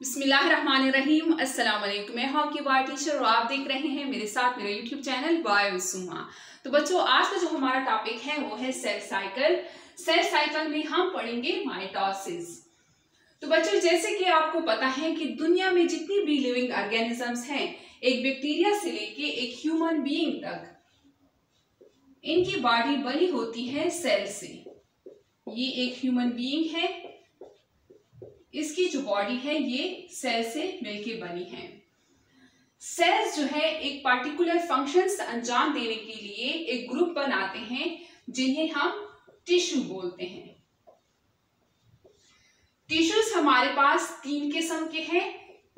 बिस्मिल्लाहिर्रहमानिर्रहीम। अस्सलाम वालेकुम। मैं हूं आपकी बायो टीचर और आप देख रहे हैं मेरे साथ मेरा यूट्यूब चैनल बायो विद सुमा। तो बच्चों, आज का जो हमारा टॉपिक है वो है सेल साइकिल। सेल साइकिल में हम पढ़ेंगे माइटोसिस। तो बच्चों, जैसे कि आपको पता है कि दुनिया में जितनी भी लिविंग ऑर्गेनिजम्स हैं, एक बैक्टीरिया से लेके एक ह्यूमन बीइंग तक, इनकी बॉडी बनी होती है सेल से। ये एक ह्यूमन बीइंग है, इसकी जो बॉडी है ये सेल से मिलके बनी है। सेल्स जो है एक पार्टिकुलर फंक्शंस अंजाम देने के लिए एक ग्रुप बनाते हैं जिन्हें हम टिश्यू बोलते हैं। टिश्यूज हमारे पास तीन किस्म के हैं।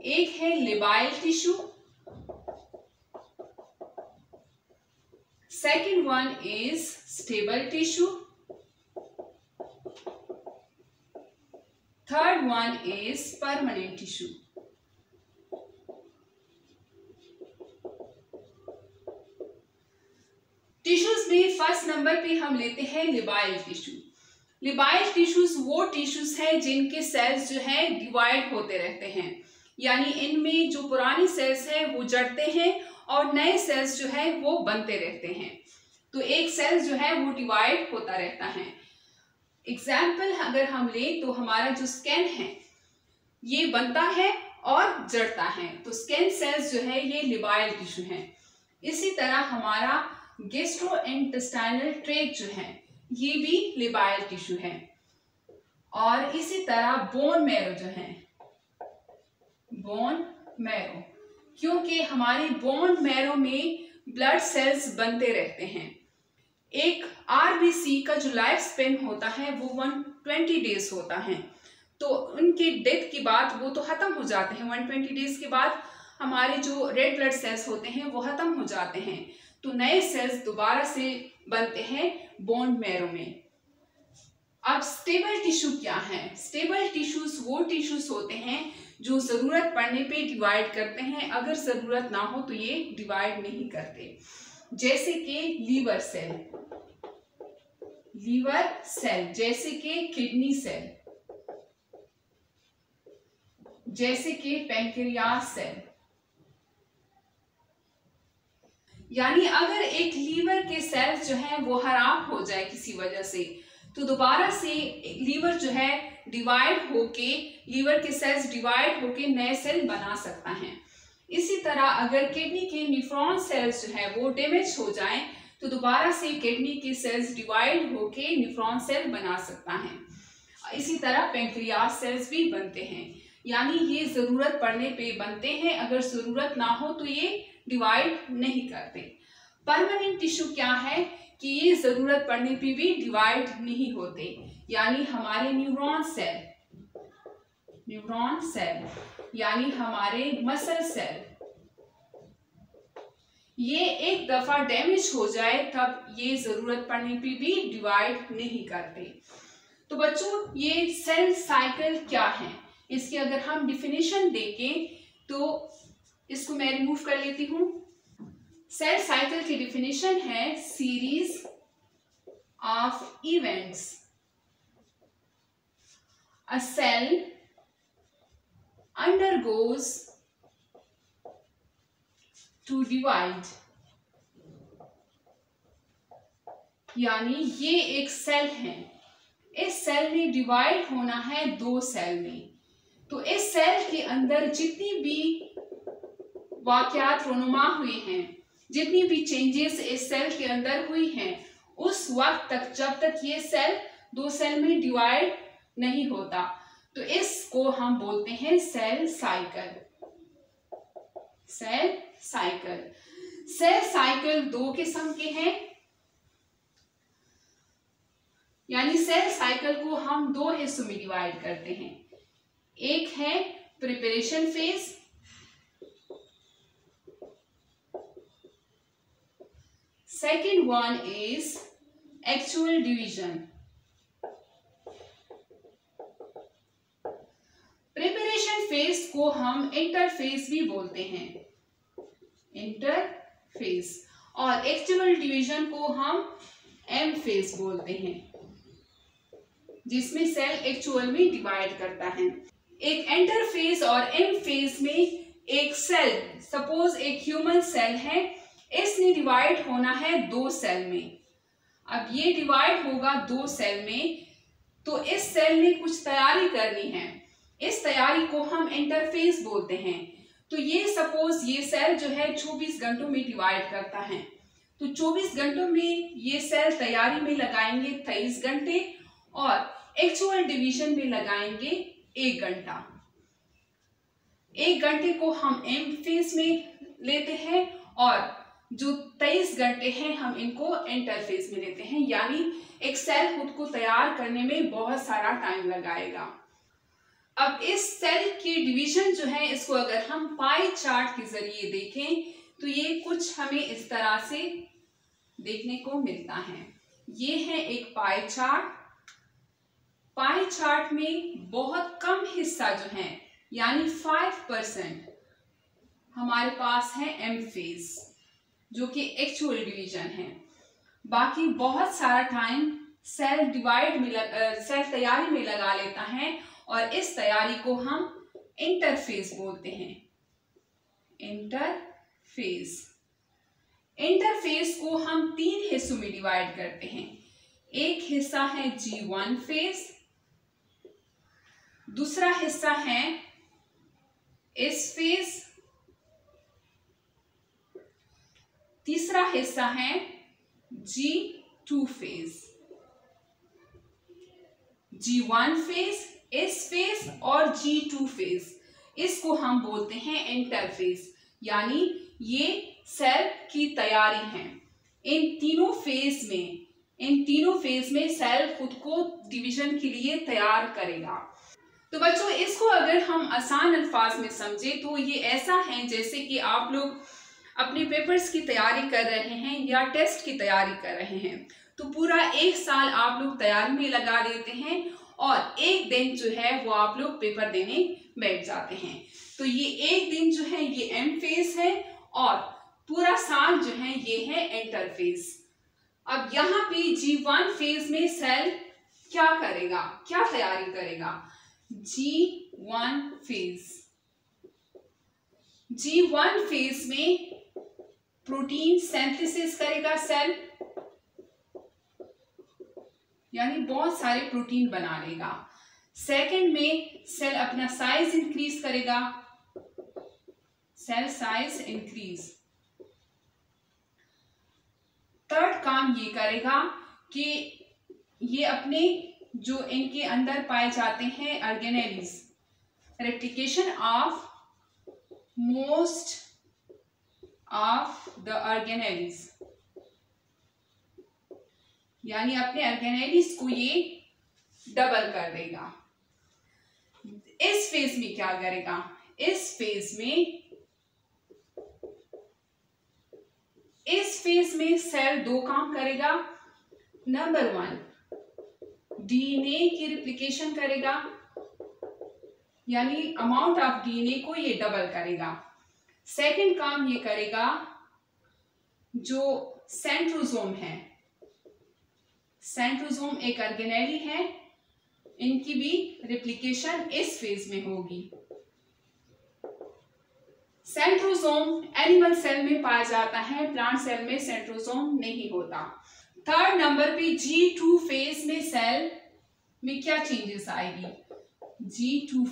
एक है labile tissue, second one is stable tissue, third one is permanent tissue. Tissues में फर्स्ट नंबर पे हम लेते हैं लेबाइल टिश्यू। लेबाइल टिश्यूज वो टिश्यूज हैं जिनके सेल्स जो है डिवाइड होते रहते हैं, यानी इनमें जो पुरानी सेल्स है वो जड़ते हैं और नए सेल्स जो है वो बनते रहते हैं। तो एक सेल जो है वो डिवाइड होता रहता है। एग्जाम्पल अगर हम ले तो हमारा जो स्किन है ये बनता है और जड़ता है, तो स्किन सेल्स जो है ये लेबाइल टिश्यू है। इसी तरह हमारा गैस्ट्रोइंटेस्टाइनल ट्रैक्ट जो है ये भी लेबाइल टिश्यू है। और इसी तरह बोन मैरो जो है, बोन मैरो, क्योंकि हमारी बोन मैरो में ब्लड सेल्स बनते रहते हैं। एक आरबीसी का जो लाइफ स्पेन होता है वो 120 डेज होता है, तो उनके डेथ के बाद वो तो खत्म हो जाते हैं। 120 डेज के बाद हमारे जो रेड ब्लड सेल्स होते हैं वो खत्म हो जाते हैं, तो नए सेल्स दोबारा से बनते हैं बोन मैरो में। अब स्टेबल टिश्यू क्या है? स्टेबल टिश्यूज वो टिश्यूज होते हैं जो जरूरत पड़ने पे डिवाइड करते हैं, अगर जरूरत ना हो तो ये डिवाइड नहीं करते। जैसे कि लीवर सेल, जैसे कि किडनी सेल, जैसे कि पैंक्रियास सेल। यानी अगर एक लीवर के सेल्स जो है वो खराब हो जाए किसी वजह से, तो दोबारा से लीवर जो है डिवाइड होके, लीवर के सेल्स डिवाइड होके नए सेल बना सकता है। इसी तरह अगर किडनी के न्यूफ्रॉन सेल्स जो है वो डैमेज हो जाएं, तो दोबारा से किडनी के सेल्स डिवाइड होके न्यूफ्रॉन सेल बना सकता है। इसी तरह पैंक्रियास सेल्स भी बनते हैं, यानी ये जरूरत पड़ने पे बनते हैं, अगर जरूरत ना हो तो ये डिवाइड नहीं करते। परमानेंट टिश्यू क्या है कि ये जरूरत पड़ने पे भी डिवाइड नहीं होते, यानी हमारे न्यूरॉन सेल यानी हमारे मसल सेल, ये एक दफा डैमेज हो जाए तब ये जरूरत पड़ने पे भी डिवाइड नहीं करते। तो बच्चों, ये सेल साइकिल क्या है, इसकी अगर हम डिफिनेशन देखें तो इसको मैं रिमूव कर लेती हूं। सेल साइकिल की डिफिनेशन है series of events a cell undergoes to divide। यानी ये एक सेल है, इस सेल ने डिवाइड होना है दो सेल में, तो इस सेल के अंदर जितनी भी वाकयात रोनुमा हुए हैं, जितनी भी चेंजेस इस सेल के अंदर हुई हैं, उस वक्त तक जब तक ये सेल दो सेल में डिवाइड नहीं होता, तो इसको हम बोलते हैं सेल साइकिल। सेल साइकिल दो किस्म के हैं, यानी सेल साइकिल को हम दो हिस्सों में डिवाइड करते हैं। एक है preparation phase, second one is actual division. Preparation phase को हम इंटरफेज भी बोलते हैं, और एक्चुअल डिवीजन को हम एम फेज बोलते हैं, जिसमें सेल एक्चुअल में डिवाइड करता है। एक इंटरफेज और एम फेज में एक सेल, सपोज एक ह्यूमन सेल है, इसने डिवाइड होना है 2 सेल में। अब ये डिवाइड होगा 2 सेल में, तो इस सेल ने कुछ तैयारी करनी है, इस तैयारी को हम इंटरफेस बोलते हैं। तो ये सपोज ये सेल जो है 24 घंटों में डिवाइड करता है, तो 24 घंटों में ये सेल तैयारी में लगाएंगे 23 घंटे और एक्चुअल डिवीजन में लगाएंगे 1 घंटा। 1 घंटे को हम एम फेज में लेते हैं और जो 23 घंटे हैं हम इनको इंटरफेस में लेते हैं, यानी एक सेल खुद को तैयार करने में बहुत सारा टाइम लगाएगा। अब इस सेल की डिवीजन जो है इसको अगर हम पाई चार्ट के जरिए देखें तो ये कुछ हमें इस तरह से देखने को मिलता है। ये है एक पाई चार्ट। पाई चार्ट में बहुत कम हिस्सा जो है यानी 5% हमारे पास है एम फेज, जो कि एक्चुअल डिवीजन है। बाकी बहुत सारा टाइम सेल सेल तैयारी में लगा लेता है और इस तैयारी को हम इंटरफेज बोलते हैं। इंटरफेज को हम 3 हिस्सों में डिवाइड करते हैं। एक हिस्सा है G1 फेज, दूसरा हिस्सा है S फेज, तीसरा हिस्सा है G2 phase. G1 phase, S phase और G2 फेज, इसको हम बोलते हैं इंटरफेज, यानी ये सेल की तैयारी है। इन तीनों फेज में सेल खुद को डिवीजन के लिए तैयार करेगा। तो बच्चों इसको अगर हम आसान अल्फाज में समझे तो ये ऐसा है जैसे कि आप लोग अपने पेपर्स की तैयारी कर रहे हैं या टेस्ट की तैयारी कर रहे हैं, तो पूरा 1 साल आप लोग तैयारी में लगा देते हैं और एक दिन जो है वो आप लोग पेपर देने बैठ जाते हैं। तो ये एक दिन जो है ये एम फेज है और पूरा साल जो है ये है इंटरफेज। अब यहाँ पे G1 फेज में सेल क्या करेगा, क्या तैयारी करेगा? G1 फेज में प्रोटीन सिंथेसिस करेगा सेल, यानी बहुत सारे प्रोटीन बना लेगा। सेकंड में सेल अपना साइज इंक्रीज करेगा, सेल साइज इंक्रीज। थर्ड काम ये करेगा कि ये अपने जो इनके अंदर पाए जाते हैं organelles, replication of most of the organelles, यानी अपने ऑर्गेनेलीज को ये डबल कर देगा। इस फेज में क्या करेगा? इस फेज में सेल 2 काम करेगा। नंबर 1, डीएनए की रिप्लिकेशन करेगा, यानी अमाउंट ऑफ डीएनए को ये डबल करेगा। सेकंड काम ये करेगा जो सेंट्रोसोम है, सेंट्रोसोम एक ऑर्गेनेली है, इनकी भी रिप्लिकेशन इस फेज में होगी। सेंट्रोसोम एनिमल सेल में पाया जाता है, प्लांट सेल में सेंट्रोसोम नहीं होता। थर्ड नंबर पे G2 फेज में सेल में क्या चेंजेस आएगी? G2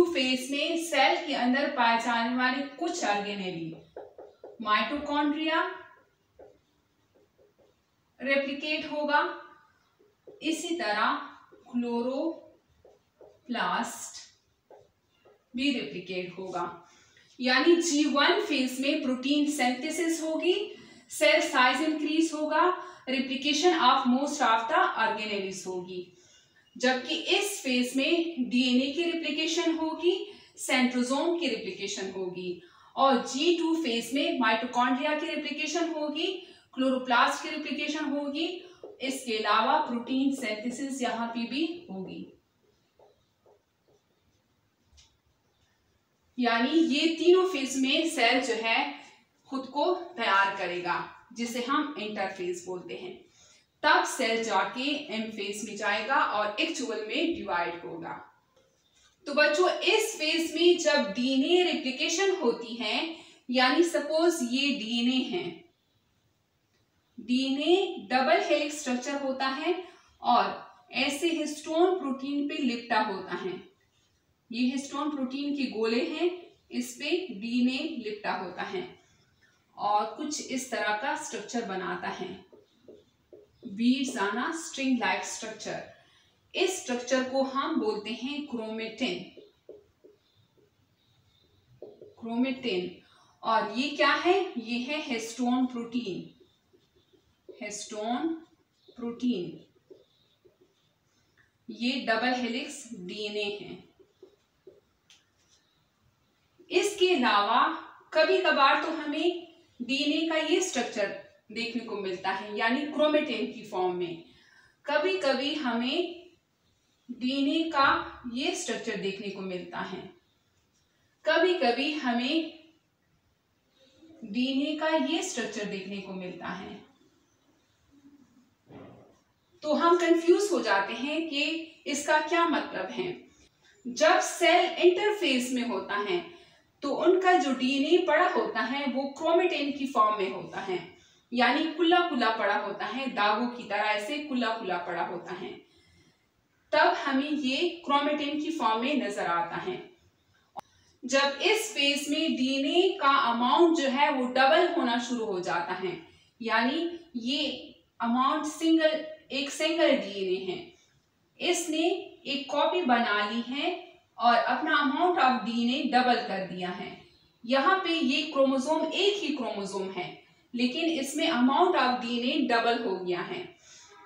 फेज में सेल के अंदर पाए जाने वाले कुछ ऑर्गेनेली, माइटोकॉन्ड्रिया रेप्लिकेट होगा, इसी तरह क्लोरोप्लास्ट भी रेप्लिकेट होगा। यानी G1 फेज में प्रोटीन सिंथेसिस होगी, सेल साइज इंक्रीज होगा, replication of most of the organelles होगी। जबकि इस फेज में डीएनए की रेप्लिकेशन होगी, सेंट्रोसोम की रेप्लिकेशन होगी और G2 फेज में माइटोकॉन्ड्रिया की रेप्लिकेशन होगी, क्लोरोप्लास्ट की रेप्लिकेशन होगी, इसके अलावा प्रोटीन सिंथेसिस यहाँ पे भी होगी। यानी ये तीनों फेज में सेल जो है खुद को तैयार करेगा, जिसे हम इंटरफेज बोलते हैं। तब सेल जाके एम फेज में जाएगा और एक्चुअल में डिवाइड होगा। तो बच्चों इस फेज में जब डीएनए रेप्लिकेशन होती है, यानी सपोज ये डीएनए है, डीएनए डबल हेलिक्स स्ट्रक्चर होता है और ऐसे हिस्टोन प्रोटीन पे लिपटा होता है। ये हिस्टोन प्रोटीन के गोले हैं, इस पे डीएनए लिपटा होता है और कुछ इस तरह का स्ट्रक्चर बनाता है, बीड्स आना स्ट्रिंग लाइक स्ट्रक्चर। इस स्ट्रक्चर को हम बोलते हैं क्रोमेटिन। क्रोमेटिन। और ये क्या है? ये है हिस्टोन प्रोटीन। हिस्टोन प्रोटीन ये डबल हेलिक्स डीएनए है। इसके अलावा कभी कभार तो हमें डीएनए का ये स्ट्रक्चर देखने को मिलता है, यानी क्रोमेटिन की फॉर्म में। कभी कभी हमें डीएनए का ये स्ट्रक्चर देखने को मिलता है, कभी कभी हमें डीएनए का ये स्ट्रक्चर देखने को मिलता है। तो हम कंफ्यूज हो जाते हैं कि इसका क्या मतलब है। जब सेल इंटरफेस में होता है तो उनका जो डीएनए पड़ा होता है वो क्रोमेटिन की फॉर्म में होता है, यानी खुला खुला पड़ा होता है, दागों की तरह ऐसे खुला खुला पड़ा होता है। तब हमें ये क्रोमेटिन की फॉर्म में नजर आता है। जब इस फेज में डीएनए का अमाउंट जो है वो डबल होना शुरू हो जाता है, यानी ये अमाउंट एक सिंगल डीएनए है, इसने एक कॉपी बना ली है और अपना अमाउंट ऑफ डीएनए डबल कर दिया है। यहाँ पे ये क्रोमोसोम एक ही क्रोमोसोम है, लेकिन इसमें अमाउंट ऑफ डीएनए डबल हो गया है।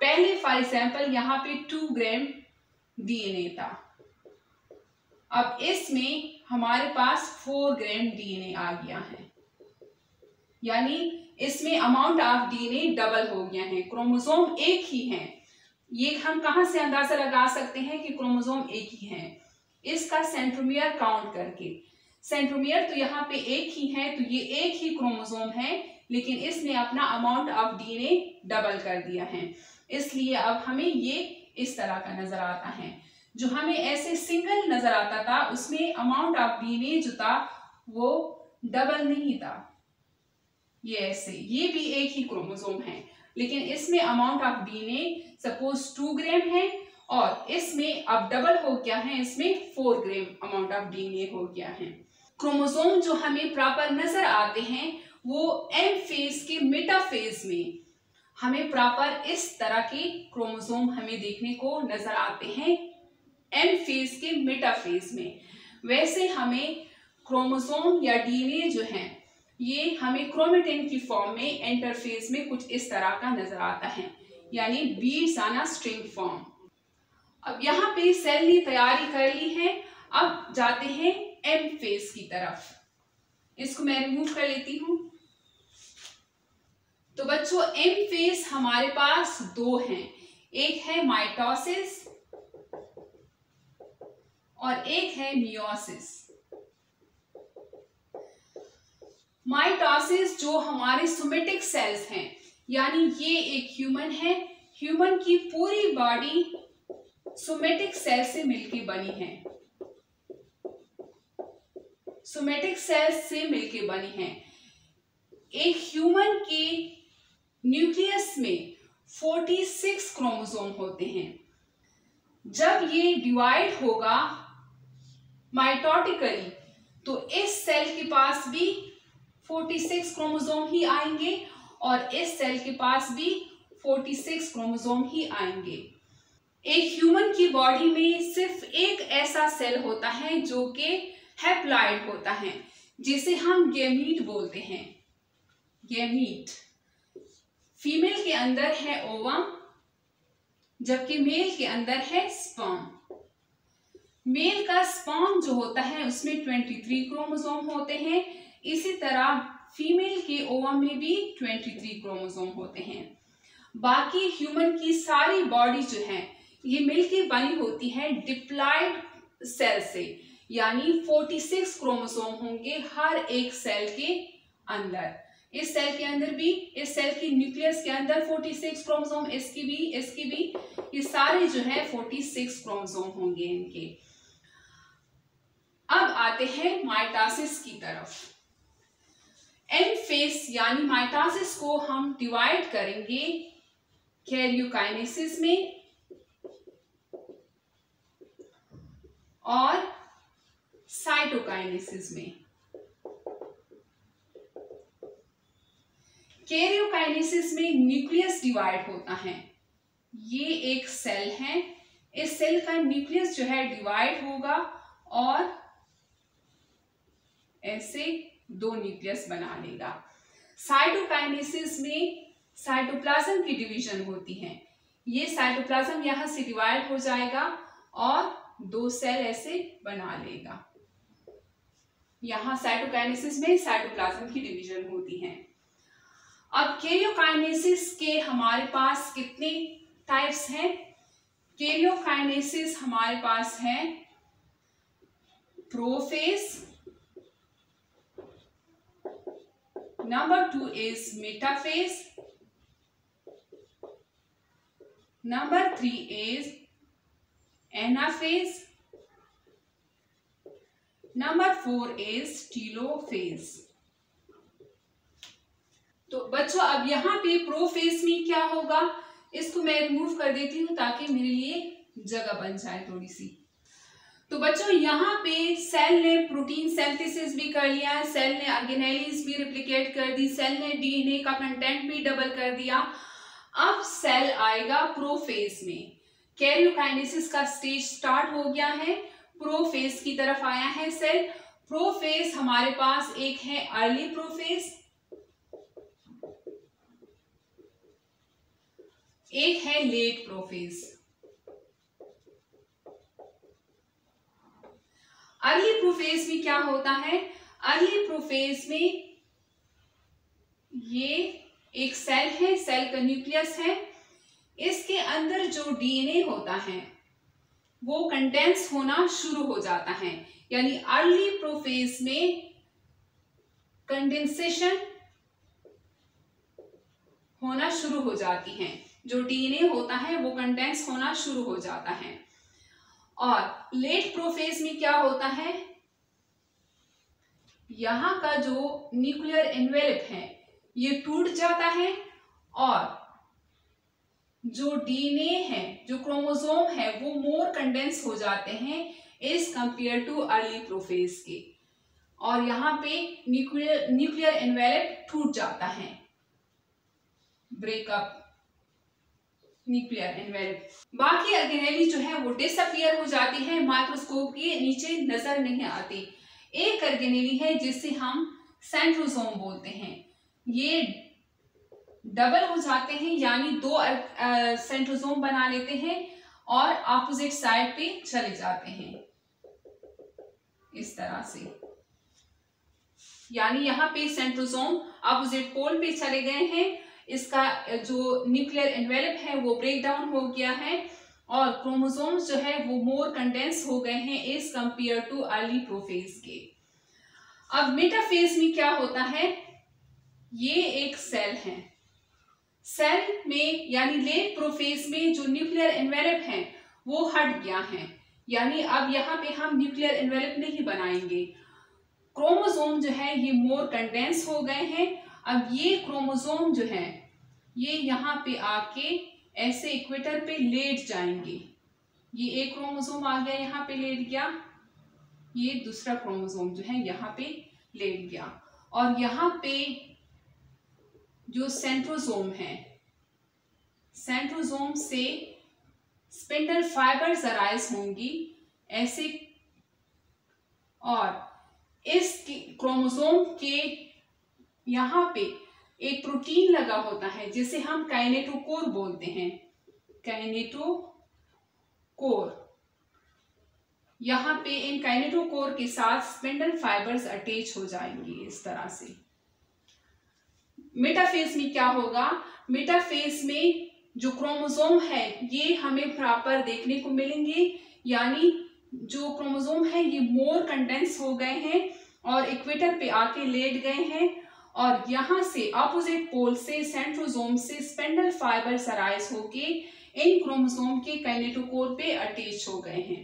पहले फॉर एग्जांपल यहाँ पे 2 ग्राम डीएनए था, अब इसमें हमारे पास 4 ग्राम डीएनए आ गया है, यानी इसमें अमाउंट ऑफ डीएनए डबल हो गया है। क्रोमोसोम एक ही है। ये हम कहां से अंदाजा लगा सकते हैं कि क्रोमोसोम एक ही है? इसका सेंट्रोमियर काउंट करके। सेंट्रोमियर तो यहाँ पे एक ही है, तो ये एक ही क्रोमोसोम है, लेकिन इसने अपना अमाउंट ऑफ डीएनए डबल कर दिया है, इसलिए अब हमें ये इस तरह का नजर आता है। जो हमें ऐसे सिंगल नजर आता था उसमें अमाउंट ऑफ डीएनए जो था वो डबल नहीं था। ये ऐसे, ये भी एक ही क्रोमोसोम है, लेकिन इसमें अमाउंट ऑफ डीएनए सपोज 2 ग्राम है और इसमें अब डबल हो गया है, इसमें 4 ग्राम अमाउंट ऑफ डीएनए हो गया है। क्रोमोसोम जो हमें प्रॉपर नजर आते हैं वो एम फेज के मेटाफेज में हमें प्रॉपर इस तरह के क्रोमोसोम हमें देखने को नजर आते हैं एम फेज के मेटाफेज में। वैसे हमें क्रोमोसोम या डीएनए जो है ये हमें क्रोमेटिन की फॉर्म में इंटरफेस में कुछ इस तरह का नजर आता है, यानी बीड्स आना स्ट्रिंग फॉर्म। अब यहाँ पे सेल ने तैयारी कर ली है, अब जाते हैं एम फेज की तरफ। इसको मैं रिमूव कर लेती हूं। तो बच्चों एम फेज हमारे पास 2 हैं, एक है माइटोसिस और एक है मियोसिस। माइटोसिस जो हमारे सोमेटिक सेल्स हैं, यानी ये एक ह्यूमन है, ह्यूमन की पूरी बॉडी सोमेटिक सेल से मिलके बनी है, सोमेटिक सेल्स से मिलके बनी है। एक ह्यूमन के न्यूक्लियस में 46 क्रोमोसोम होते हैं। जब ये डिवाइड होगा माइटोटिकली तो इस सेल के पास भी 46 क्रोमोसोम ही आएंगे और इस सेल के पास भी 46 क्रोमोसोम ही आएंगे। एक ह्यूमन की बॉडी में सिर्फ एक ऐसा सेल होता है जो कि हैप्लॉइड होता है, जिसे हम गैमीट बोलते हैं। गैमीट फीमेल के अंदर है ओवम, जबकि मेल के अंदर है स्पर्म। मेल का स्पर्म जो होता है उसमें 23 क्रोमोसोम होते हैं, इसी तरह फीमेल के ओवम में भी 23 क्रोमोसोम होते हैं। बाकी ह्यूमन की सारी बॉडी जो है ये मिलके बनी होती है डिप्लॉइड सेल से, यानी 46 क्रोमोसोम होंगे हर एक सेल के अंदर। इस सेल के अंदर भी, इस सेल की न्यूक्लियस के अंदर 46 क्रोमोसोम, इसकी भी, ये सारे जो है 46 क्रोमोसोम होंगे इनके। आते हैं माइटोसिस की तरफ। एम फेज यानी माइटोसिस को हम डिवाइड करेंगे कैरियोकाइनेसिस में और साइटोकाइनेसिस में। कैरियोकाइनेसिस में न्यूक्लियस डिवाइड होता है। ये एक सेल है, इस सेल का न्यूक्लियस जो है डिवाइड होगा और ऐसे दो न्यूक्लियस बना लेगा। साइटोकाइनेसिस में साइटोप्लाज्म की डिवीजन होती है। ये साइटोप्लाज्म यहां से डिवाइड हो जाएगा और दो सेल ऐसे बना लेगा। यहां साइटोकाइनेसिस में साइटोप्लाज्म की डिवीजन होती है। अब कैरियोकाइनेसिस के हमारे पास कितने टाइप्स हैं? कैरियोकाइनेसिस हमारे पास है prophase, number 2 is metaphase, number 3 is anaphase, number 4 is telophase। तो बच्चों अब यहाँ पे प्रोफेज में क्या होगा, इसको मैं रिमूव कर देती हूँ ताकि मेरे लिए जगह बन जाए थोड़ी सी। तो बच्चों यहाँ पे सेल ने प्रोटीन सिंथेसिस भी कर लिया, सेल ने ऑर्गेनेलिस भी रिप्लिकेट कर दी, सेल ने डीएनए का कंटेंट भी डबल कर दिया। अब सेल आएगा प्रोफेज में। कैरियोकाइनेसिस का स्टेज स्टार्ट हो गया है, प्रोफेज की तरफ आया है सेल। प्रोफेज हमारे पास एक है अर्ली प्रोफेज, एक है लेट प्रोफेज। अर्ली प्रोफेज में क्या होता है? अर्ली प्रोफेज में ये एक सेल है, सेल का न्यूक्लियस है, इसके अंदर जो डीएनए होता है वो कंडेंस होना शुरू हो जाता है। यानी अर्ली प्रोफेज में कंडेंसेशन होना शुरू हो जाती है, जो डीएनए होता है वो कंडेंस होना शुरू हो जाता है। और लेट प्रोफेज में क्या होता है? यहां का जो न्यूक्लियर एनवेलप है ये टूट जाता है और जो डीएनए है, जो क्रोमोसोम है वो मोर कंडेंस हो जाते हैं as compare to early prophase के। और यहाँ पे न्यूक्लियर एनवेलप टूट जाता है, ब्रेकअप न्यूक्लियर एनवेलप। बाकी ऑर्गेनेली जो है वो डिसअपीयर हो जाती है, माइक्रोस्कोप के नीचे नजर नहीं आती। एक ऑर्गेनेली है जिसे हम सेंट्रोसोम बोलते हैं, ये डबल हो जाते हैं यानी दो सेंट्रोसोम बना लेते हैं और ऑपोजिट साइड पे चले जाते हैं इस तरह से। यानी यहाँ पे सेंट्रोसोम ऑपोजिट पोल पे चले गए हैं, इसका जो न्यूक्लियर एनवेलप है वो ब्रेक डाउन हो गया है और क्रोमोसोम्स जो है वो मोर कंडेंस हो गए हैं as compare to early prophase के। अब मेटाफेज में क्या होता है? ये एक सेल है, सेल में यानी लेट प्रोफेज में जो न्यूक्लियर एनवेलप है वो हट गया है, यानी अब यहाँ पे हम न्यूक्लियर एनवेलप नहीं बनाएंगे। क्रोमोसोम जो है ये मोर कंडेंस हो गए हैं। अब ये क्रोमोसोम जो है ये यहाँ पे आके ऐसे इक्वेटर पे लेट जाएंगे। ये एक क्रोमोसोम आ गया, यहाँ पे लेट गया, ये दूसरा क्रोमोसोम जो है यहाँ पे लेट गया और यहाँ पे जो सेंट्रोसोम है, सेंट्रोसोम से स्पिंडल फाइबर्स अराइज होंगी ऐसे और इस क्रोमोसोम के यहाँ पे एक प्रोटीन लगा होता है जिसे हम काइनेटोकोर बोलते हैं, काइनेटोकोर। यहाँ पे इन काइनेटोकोर के साथ स्पिंडल फाइबर्स अटैच हो जाएंगी इस तरह से। मेटाफेज में क्या होगा? मेटाफेज में जो क्रोमोसोम है ये हमें प्रॉपर देखने को मिलेंगे, यानी जो क्रोमोसोम है ये मोर कंडेंस हो गए हैं और इक्वेटर पे आके लेट गए हैं और यहाँ से ऑपोजिट पोल से सेंट्रोसोम से स्पिंडल फाइबर्स अराइज होके इन क्रोमोसोम के काइनेटोकोर पे अटैच हो गए हैं।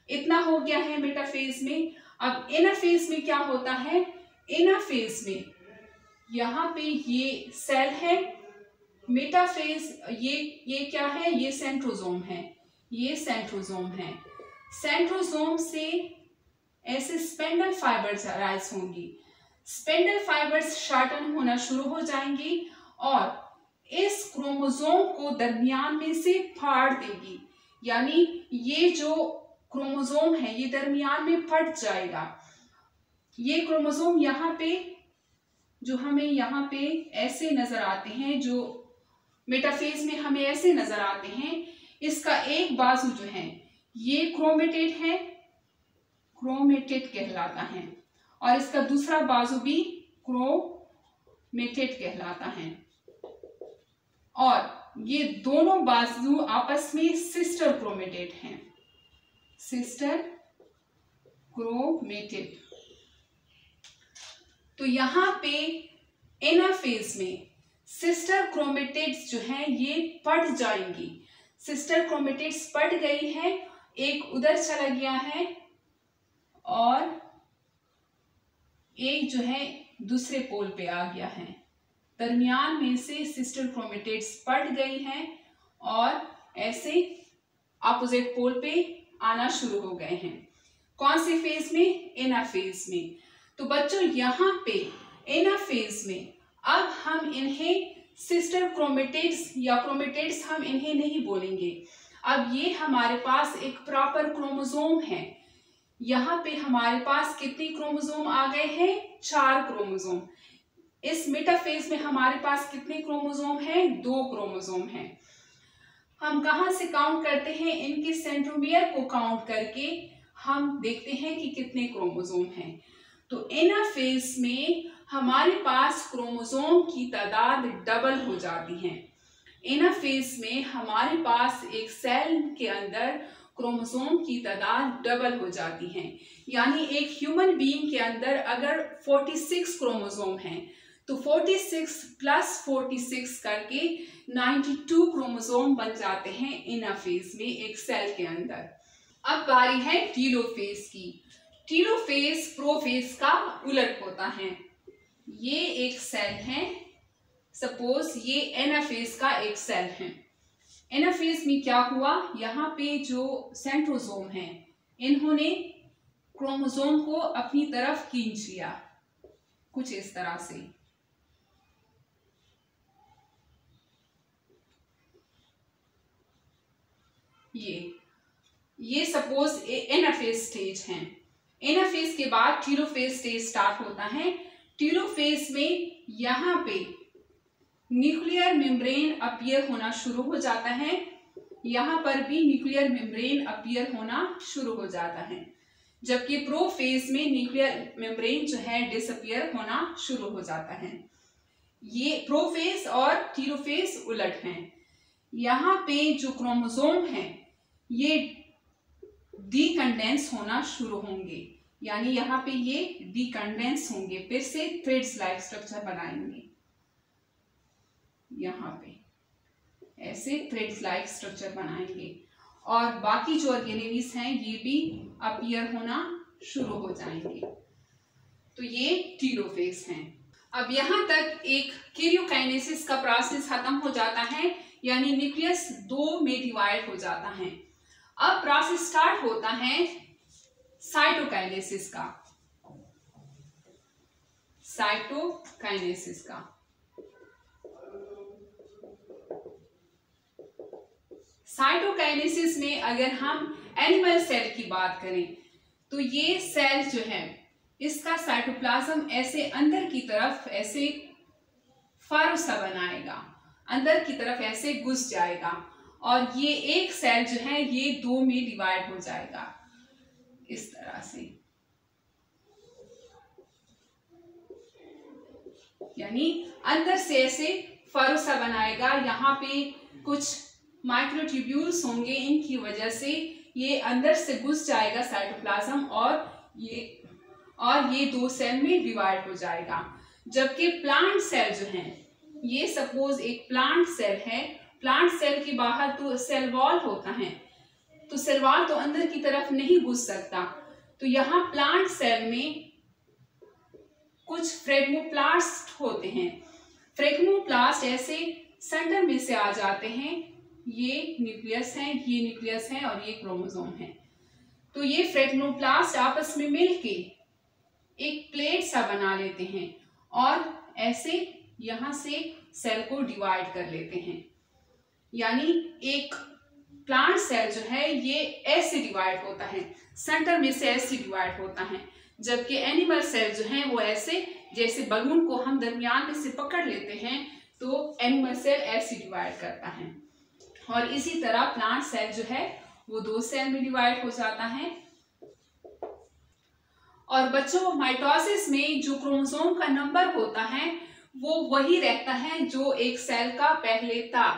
इतना हो गया है मेटाफेज में। अब एनाफेज में क्या होता है, एनाफेज में यहाँ पे ये सेल है, मेटाफेज ये क्या है, ये सेंट्रोसोम है, ये सेंट्रोसोम है। सेंट्रोसोम से ऐसे स्पेंडल फाइबर्स अराइज होंगी, स्पेंडल फाइबर्स शार्टन होना शुरू हो जाएंगी और इस क्रोमोसोम को दरमियान में से फाड़ देगी, यानी ये जो क्रोमोसोम है ये दरमियान में फट जाएगा। ये क्रोमोसोम यहाँ पे जो हमें यहाँ पे ऐसे नजर आते हैं, जो मेटाफेज में हमें ऐसे नजर आते हैं, इसका एक बाजू जो है ये क्रोमेटेड है, क्रोमेटेड कहलाता है, और इसका दूसरा बाजू भी क्रोमेटेड कहलाता है। और ये दोनों बाजू आपस में सिस्टर क्रोमेटेड हैं, सिस्टर क्रोमेटेड। तो यहाँ पे एनाफेज में सिस्टर क्रोमेटिड्स जो हैं ये पट जाएंगी, सिस्टर क्रोमेटिड्स पट गई है, एक उधर चला गया है और एक जो है दूसरे पोल पे आ गया है। दरमियान में से सिस्टर क्रोमेटिड्स पट गई हैं और ऐसे अपोजिट पोल पे आना शुरू हो गए हैं। कौन से फेज में, एनाफेज में। तो बच्चों यहाँ पे एनाफेज में अब हम इन्हें सिस्टर क्रोमेटिड्स या क्रोमेटिड्स हम इन्हें नहीं बोलेंगे। अब ये हमारे पास एक प्रॉपर क्रोमोसोम है। यहाँ पे हमारे पास कितने क्रोमोसोम आ गए हैं, 4 क्रोमोसोम। इस मेटाफेज में हमारे पास कितने क्रोमोसोम हैं, 2 क्रोमोसोम हैं। हम कहाँ से काउंट करते हैं, इनके सेंट्रोमियर को काउंट करके हम देखते हैं कि कितने क्रोमोसोम हैं। तो एनाफेज में हमारे पास क्रोमोसोम की तादाद डबल हो जाती है। एनाफेज में हमारे पास एक सेल के अंदर क्रोमोसोम की तादाद डबल हो जाती है। यानी एक ह्यूमन बीइंग के अंदर अगर 46 क्रोमोसोम हैं तो 46 प्लस 46 करके 92 क्रोमोसोम बन जाते हैं एनाफेज में एक सेल के अंदर। अब बारी है टीलोफेज की। टीलोफेज प्रोफेज का उलट होता है। ये एक सेल है, सपोज ये एनाफेज का एक सेल है। एनाफेज में क्या हुआ, यहाँ पे जो सेंट्रोसोम है इन्होंने क्रोमोसोम को अपनी तरफ खींच लिया, कुछ इस तरह से। ये सपोज एनाफेज स्टेज है। एनाफेज के बाद टीलोफेज स्टेज स्टार्ट होता है। टीलोफेज में यहाँ पे न्यूक्लियर मेम्ब्रेन अपीयर होना शुरू हो जाता है। यहाँ पर भी न्यूक्लियर मेम्ब्रेन अपीयर होना शुरू हो जाता है, जबकि प्रोफेज में न्यूक्लियर मेम्ब्रेन जो है डिसअपीयर होना शुरू हो जाता है। ये प्रोफेज और टीलोफेज उलट हैं। यहाँ पे जो क्रोमोसोम है ये डीकंडेंस होना शुरू होंगे, यानी यहाँ पे ये डीकंडेंस होंगे, फिर से थ्रेड्स लाइक स्ट्रक्चर बनाएंगे। यहाँ पे ऐसे थ्रेड्स लाइक स्ट्रक्चर बनाएंगे और बाकी जो ऑर्गेनेल्स हैं ये भी अपीयर होना शुरू हो जाएंगे। तो ये टीलोफेज हैं। अब यहाँ तक एक कैरियोकाइनेसिस का प्रोसेस खत्म हो जाता है, यानी न्यूक्लियस 2 में डिवाइड हो जाता है। अब प्रोसेस स्टार्ट होता है साइटोकाइनेसिस का। साइटोकाइनेसिस का साइटोकाइनेसिस में अगर हम एनिमल सेल की बात करें तो ये सेल जो है इसका साइटोप्लाज्म ऐसे अंदर की तरफ ऐसे फारो सा बनाएगा, अंदर की तरफ ऐसे घुस जाएगा और ये एक सेल जो है ये 2 में डिवाइड हो जाएगा इस तरह से। यानी अंदर से ऐसे फारो सा बनाएगा। यहाँ पे कुछ माइक्रोट्यूब्यूल्स होंगे, इनकी वजह से ये अंदर से घुस जाएगा साइटोप्लाज्म और ये 2 सेल में डिवाइड हो जाएगा। जबकि प्लांट सेल जो है, ये सपोज एक प्लांट सेल है, प्लांट सेल के बाहर तो सेल वॉल होता है, तो सेल वॉल तो अंदर की तरफ नहीं घुस सकता। तो यहाँ प्लांट सेल में कुछ फ्रेगमोप्लास्ट होते हैं। फ्रेगमोप्लास्ट ऐसे सेंटर में से आ जाते हैं। ये न्यूक्लियस है, ये न्यूक्लियस है और ये क्रोमोसोम है। तो ये फ्रेगमोप्लास्ट आपस में मिलके एक प्लेट सा बना लेते हैं और ऐसे यहां से सेल को डिवाइड कर लेते हैं। यानी एक प्लांट सेल जो है ये ऐसे डिवाइड होता है, सेंटर में से ऐसे डिवाइड होता है, जबकि एनिमल सेल जो है वो ऐसे, जैसे बलून को हम दरमियान में से पकड़ लेते हैं तो एनिमल सेल ऐसे डिवाइड करता है। और इसी तरह प्लांट सेल जो है वो 2 सेल में डिवाइड हो जाता है। और बच्चों, माइटोसिस में जो क्रोमोसोम का नंबर होता है वो वही रहता है जो एक सेल का पहले था।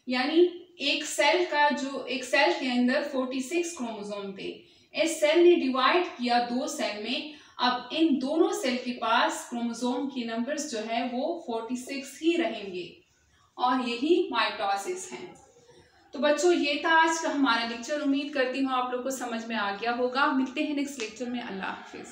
यानी एक सेल के अंदर 46 क्रोमोसोम थे। इस सेल ने डिवाइड किया 2 सेल में। अब इन दोनों सेल के पास क्रोमोसोम के नंबर्स जो है वो 46 ही रहेंगे और यही माइटोसिस है। तो बच्चों, ये था आज का हमारा लेक्चर। उम्मीद करती हूँ आप लोग को समझ में आ गया होगा। मिलते हैं नेक्स्ट लेक्चर में। अल्लाह हाफिज।